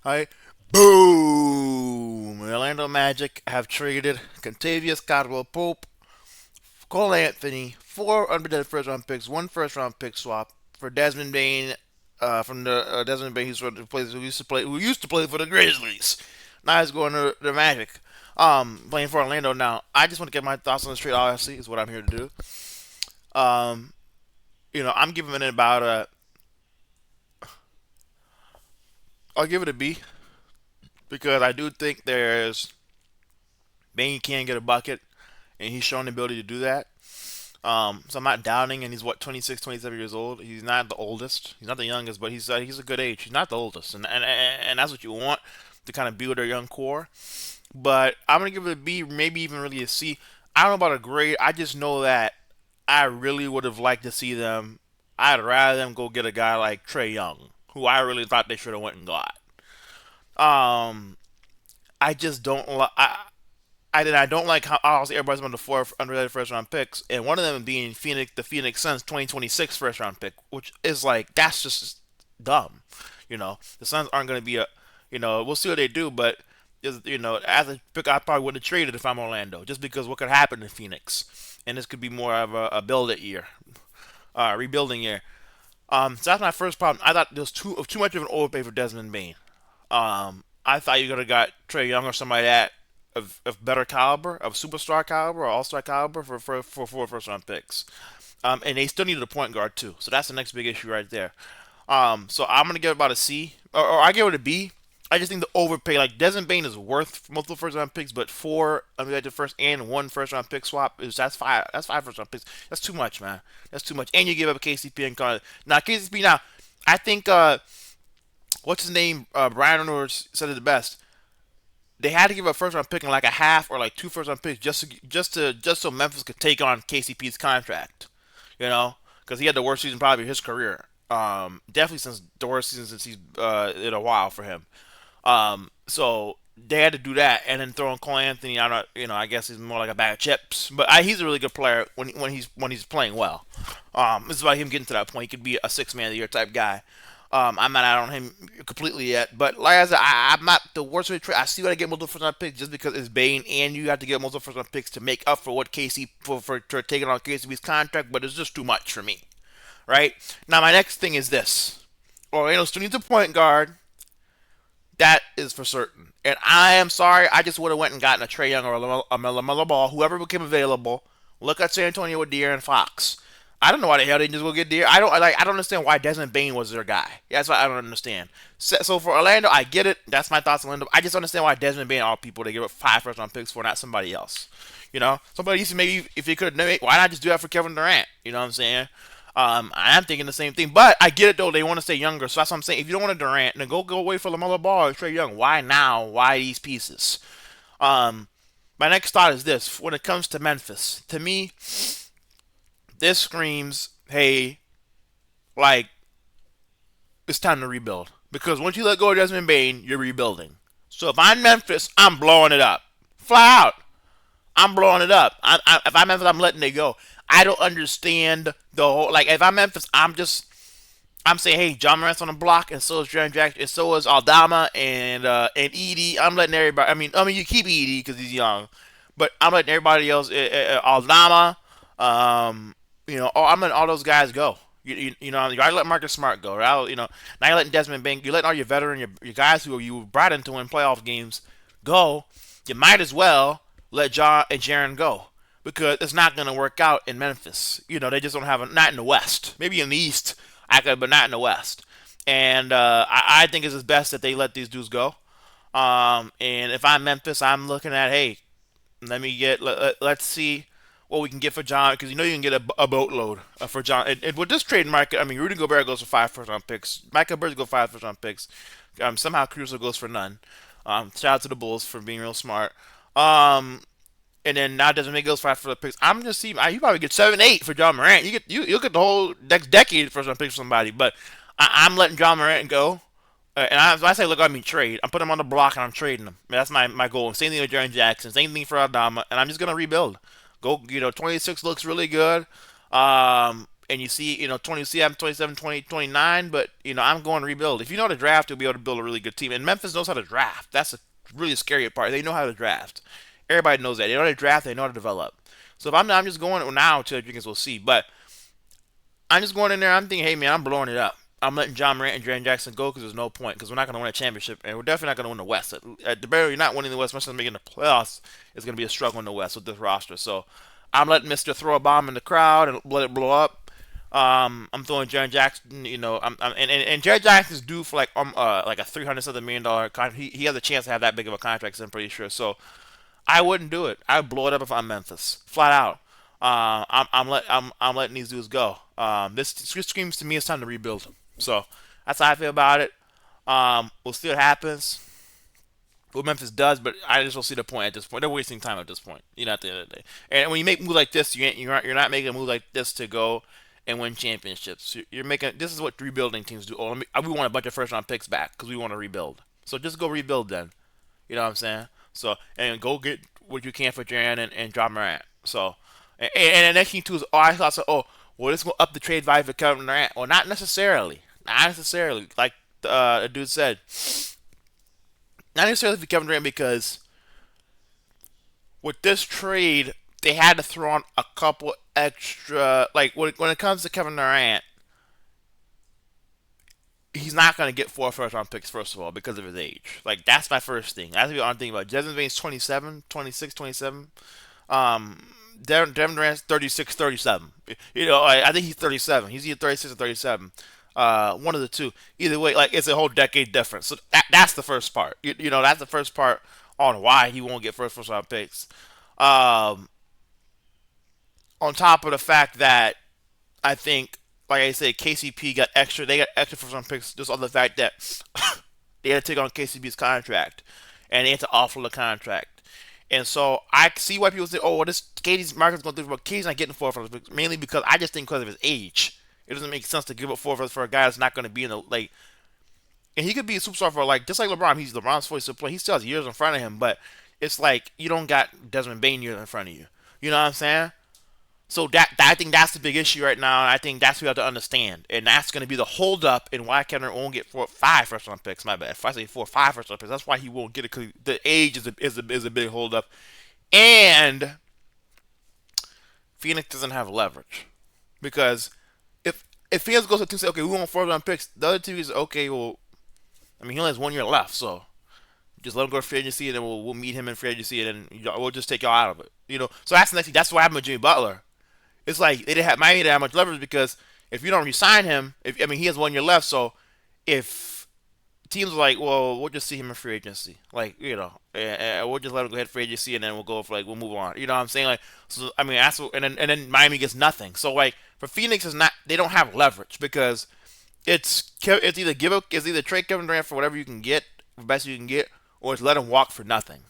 All right. Boom! Orlando Magic have traded Contavious Caldwell Pope, Cole Anthony, four unprotected first round picks, one first round pick swap for Desmond Bane, from the Desmond Bane who used to play for the Grizzlies. Now he's going to the Magic. Playing for Orlando now. I just want to get my thoughts on this trade. Obviously, is what I'm here to do. Um, I'm giving it about a. I'll give it a B because I do think there's Bane can get a bucket, and he's shown the ability to do that. So I'm not doubting, and he's what 26, 27 years old. He's not the oldest. He's not the youngest, but he's a good age. He's not the oldest, and that's what you want to kind of build a young core. But I'm gonna give it a B, maybe even really a C. I don't know about a grade. I just know that I really would have liked to see them. I'd rather them go get a guy like Trey Young, who I really thought they should have went and got. Um, I just don't like. I don't like how obviously everybody's on the four unrelated first round picks, and one of them being the Phoenix Suns 2026 first round pick, which is like that's just dumb. The Suns aren't going to be we'll see what they do, but as a pick, I probably wouldn't have traded if I'm Orlando, just because what could happen in Phoenix, and this could be more of a build it year, rebuilding year. So that's my first problem. I thought there was too much of an overpay for Desmond Bane. I thought you could have got Trey Young or somebody that of better caliber, of superstar caliber or all star caliber for four first round picks. And they still needed a point guard too, so that's the next big issue right there. So I'm gonna give it about a C, or I give it a B. I just think the overpay, like Desmond Bane, is worth multiple first round picks, but four unrejected first and one first round pick swap is that's five. That's five first round picks. That's too much, man. That's too much. And you give up a KCP and Connor. Now KCP. Now I think what's his name? Brian Reynolds said it the best. They had to give a first round pick and like a half or like two first round picks just so Memphis could take on KCP's contract. Because he had the worst season probably of his career. Definitely since the worst season since he's in a while for him. So they had to do that, and then throwing Cole Anthony. I don't, I guess he's more like a bag of chips, but he's a really good player when he's playing well. This is about him getting to that point. He could be a six man of the year type guy. I'm not out on him completely yet, but like I said, I'm not the worst way to trade. I see what I get multiple first round picks just because it's Bane, and you have to get multiple first round picks to make up for what Casey for taking on KCB's contract, but it's just too much for me. Right now, my next thing is this: Orlando still needs a point guard. That is for certain. And I am sorry, I just would have went and gotten a Trey Young or a LaMelo Ball, whoever became available. Look at San Antonio with De'Aaron Fox. I don't know why the hell they didn't just go get De'Aaron. I don't understand why Desmond Bane was their guy. Yeah, that's what I don't understand. So for Orlando, I get it. That's my thoughts on Orlando. I just understand why Desmond Bane all people they give up five first round picks for, not somebody else. Somebody used to maybe if they could, why not just do that for Kevin Durant? You know what I'm saying? I am thinking the same thing, but I get it though. They want to stay younger, so that's what I'm saying. If you don't want a Durant, then go away for LaMelo Ball or Trey Young. Why now? Why these pieces? Um, my next thought is this: when it comes to Memphis, to me, this screams, "Hey, like it's time to rebuild." Because once you let go of Desmond Bane, you're rebuilding. So if I'm Memphis, I'm blowing it up, flat out. I'm blowing it up. If I'm Memphis, I'm letting it go. I don't understand the whole. Like, if I'm Memphis, I'm saying, hey, John Morant's on the block, and so is Jaren Jackson, and so is Aldama and Edie. I'm letting everybody. I mean, you keep Edie because he's young, but I'm letting everybody else, Aldama, I'm letting all those guys go. You gotta let Marcus Smart go. Right? Now you're letting Desmond Bain. You're letting all your veteran, your guys who you brought into win playoff games go. You might as well let John and Jaren go because it's not going to work out in Memphis. They just don't have not in the West. Maybe in the East, but not in the West. And I think it's best that they let these dudes go. And if I'm Memphis, I'm looking at, hey, let's see what we can get for John, because you can get a boatload for John. And with this trade market, I mean, Rudy Gobert goes for five first round picks. Michael Bird goes five first round picks. Somehow Caruso goes for none. Shout out to the Bulls for being real smart. And then now doesn't make those five for the picks. I'm just seeing you probably get 7, 8 for John Morant. You get the whole next decade first round picks for somebody. But I'm letting John Morant go. When I say look, I mean trade. I'm putting him on the block and I'm trading him. That's my goal. Same thing with Jaren Jackson. Same thing for Adama. And I'm just gonna rebuild. Go. 26 looks really good. and you see, 27, 27, 20, 29, but, I'm going to rebuild. If you know how to draft, you'll be able to build a really good team. And Memphis knows how to draft. That's a really scary part. They know how to draft. Everybody knows that. They know how to draft, they know how to develop. So if I'm just going now to Jenkins, we'll see. But I'm just going in there. I'm thinking, hey man, I'm blowing it up. I'm letting John Morant and Jaren Jackson go because there's no point. Because we're not going to win a championship, and we're definitely not going to win the West. At the very, you're not winning the West, much as making the playoffs. It's going to be a struggle in the West with this roster. So I'm letting Mister throw a bomb in the crowd and let it blow up. I'm throwing Jaren Jackson. And Jaren Jackson's due for like a $300-something million contract. He has a chance to have that big of a contract. So I'm pretty sure. So I wouldn't do it. I'd blow it up if I'm Memphis, flat out. I'm letting these dudes go. This screams to me it's time to rebuild. So that's how I feel about it. We'll see what happens, what Memphis does, but I just don't see the point at this point. They're wasting time at this point. At the end of the day. And when you make moves like this, you're not making a move like this to go and win championships. You're making this is what rebuilding teams do. Oh, we want a bunch of first round picks back because we want to rebuild. So just go rebuild then. You know what I'm saying? So and go get what you can for Jaren and John Morant. So and the next thing too is I thought so. Oh, well, let's go up the trade value for Kevin Durant. Well, not necessarily. Not necessarily. Like the dude said, not necessarily for Kevin Durant because with this trade they had to throw on a couple extra. Like when it comes to Kevin Durant, he's not going to get 4 first round picks, first of all, because of his age. Like, that's my first thing. That's what I'm thinking about. Desmond Bane's 27, 26, 27. Devin Durant's 36, 37. I think he's 37. He's either 36 or 37. One of the two. Either way, like, it's a whole decade difference. So that's the first part. That's the first part on why he won't get first round picks. On top of the fact that I think, like I said, KCP got extra. They got extra first round picks just on the fact that they had to take on KCP's contract, and they had to offer the contract. And so I see why people say, "Oh, well, this Katie's market's going through," but Katie's not getting 4 first picks mainly because I just think because of his age, it doesn't make sense to give up 4 first for a guy that's not going to be in the like. And he could be a superstar for just like LeBron. He's LeBron's voice to play. He still has years in front of him, but it's like you don't got Desmond Bane years in front of you. You know what I'm saying? So I think that's the big issue right now, and I think that's what we have to understand, and that's going to be the holdup in why Kevin won't get 5 first round picks. My bad. If I say 4, 5 first round picks, that's why he won't get it because the age is a big holdup, and Phoenix doesn't have leverage because if Phoenix goes to two say okay we want 4 round picks, the other two is okay. Well, I mean he only has 1 year left, so just let him go to free agency, and then we'll meet him in free agency, and then we'll just take y'all out of it. So that's the next thing. That's what happened with Jimmy Butler. It's like Miami didn't have much leverage because if you don't resign him, he has 1 year left. So if teams are like, well, we'll just see him in free agency, we'll just let him go ahead free agency, and then we'll move on. You know what I'm saying? Like, so I mean, that's what, and then Miami gets nothing. So like for Phoenix, is not they don't have leverage because it's either trade Kevin Durant for whatever you can get, the best you can get, or it's let him walk for nothing,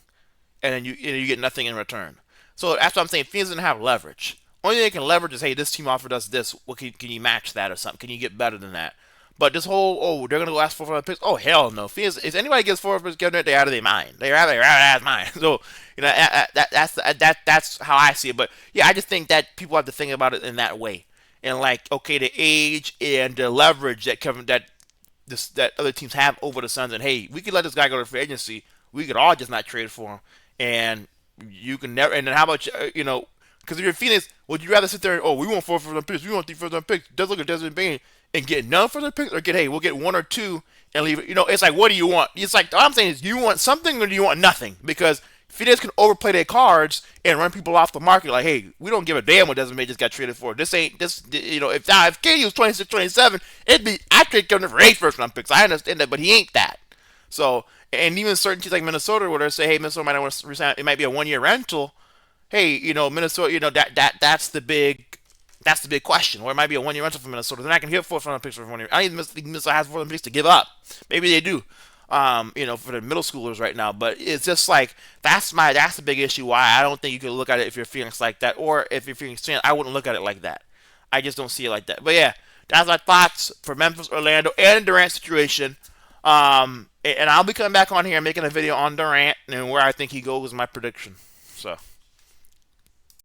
and then you get nothing in return. So that's what I'm saying. Phoenix doesn't have leverage. Only thing they can leverage is, hey, this team offered us this. What can you match that or something? Can you get better than that? But this whole, they're gonna go ask for picks. Oh hell no! If anybody gets 4 picks, they're out of their mind. They're out of their mind. So that's how I see it. But yeah, I just think that people have to think about it in that way. And like, okay, the age and the leverage that other teams have over the Suns, and hey, we could let this guy go to free agency. We could all just not trade for him, and you can never. And then how about because if you're Phoenix, would you rather sit there and we want 4 first round picks, we want 3 first round picks? Does look at Desmond Bane and get none first round picks, or we'll get 1 or 2 and leave it? It's like, what do you want? It's like all I'm saying is, do you want something or do you want nothing? Because Phoenix can overplay their cards and run people off the market. Like, hey, we don't give a damn what Desmond Bane just got traded for. This ain't this. If KD was 26, 27, it'd be I trade Kevin for 8 first round picks. I understand that, but he ain't that. So, and even certain teams like Minnesota, where they say, hey, Minnesota might not want to resign. It might be a 1 year rental. Hey, Minnesota, that's the big question. Or it might be a 1 year rental for Minnesota. They're not going to give 4 first round picks for 1 year. I don't even think Minnesota has 4 first round picks to give up. Maybe they do. For the middle schoolers right now, but it's just like that's the big issue. Why I don't think you can look at it if you're Phoenix like that, or if you're Phoenix fan, I wouldn't look at it like that. I just don't see it like that. But yeah, that's my thoughts for Memphis, Orlando, and Durant situation. And I'll be coming back on here and making a video on Durant and where I think he goes. My prediction. So.